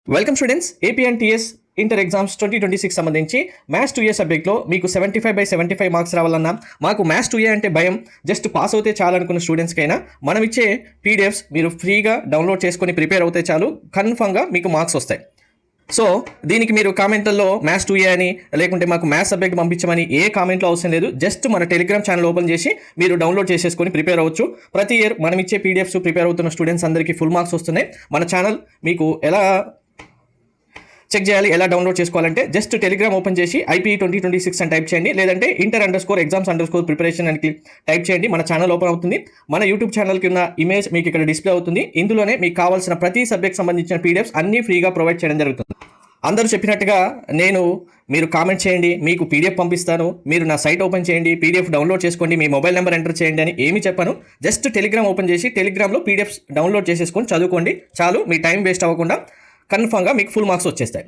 Welcome students, AP and TS inter exams 2026 సంబంధించి maths 2A సబ్జెక్ట్లో మీకు 75/75 మార్క్స్ రావాలన్నా, మాకు మ్యాథ్స్ 2A అంటే భయం, జస్ట్ పాస్ అవుతే చాలు అనుకున్న స్టూడెంట్స్కైనా మనం ఇచ్చే పీడిఎఫ్స్ మీరు ఫ్రీగా డౌన్లోడ్ చేసుకొని ప్రిపేర్ అవుతే చాలు, కన్ఫర్మ్గా మీకు మార్క్స్ వస్తాయి. సో దీనికి మీరు కామెంట్లలో మ్యాథ్స్ 2A అని లేకుంటే మాకు మ్యాథ్స్ సబ్జెక్ట్ పంపించమని ఏ కామెంట్లో అవసరం లేదు. జస్ట్ మన టెలిగ్రామ్ ఛానల్ ఓపెన్ చేసి మీరు డౌన్లోడ్ చేసేసుకొని ప్రిపేర్ అవ్వచ్చు. ప్రతి ఇయర్ మనం ఇచ్చే పీడిఎఫ్స్ ప్రిపేర్ అవుతున్న స్టూడెంట్స్ అందరికీ ఫుల్ మార్క్స్ వస్తున్నాయి. మన ఛానల్ మీకు ఎలా చెక్ చేయాలి, ఎలా డౌన్లోడ్ చేసుకోవాలంటే జస్ట్ టెలిగ్రామ్ ఓపెన్ చేసి IPE 2026 అని టైప్ చేయండి, లేదంటే inter_exams_preparation అని టైప్ చేయండి. మన ఛానల్ ఓపెన్ అవుతుంది. మన యూట్యూబ్ ఛానల్కి ఉన్న ఇమేజ్ మీకు ఇక్కడ డిస్ప్లే అవుతుంది. ఇందులోనే మీకు కావాల్సిన ప్రతి సబ్జెక్ట్ సంబంధించిన పీడిఎఫ్స్ అన్నీ ఫ్రీగా ప్రొవైడ్ చేయడం జరుగుతుంది. అందరూ చెప్పినట్టుగా మీరు కామెంట్ చేయండి, మీకు పీడిఎఫ్ పంపిస్తాను, మీరు నా సైట్ ఓపెన్ చేయండి, పీడిఎఫ్ డౌన్లోడ్ చేసుకోండి, మీ మొబైల్ నెంబర్ ఎంటర్ చేయండి అని ఏమి చెప్పాను. జస్ట్ టెలిగ్రామ్ ఓపెన్ చేసి టెలిగ్రామ్లో పీడిఎఫ్స్ డౌన్లోడ్ చేసేసుకొని చదువుకోండి చాలు. మీ టైం వేస్ట్ అవ్వకుండా కన్ఫర్మ్గా మీకు ఫుల్ మార్క్స్ వచ్చేస్తాయి.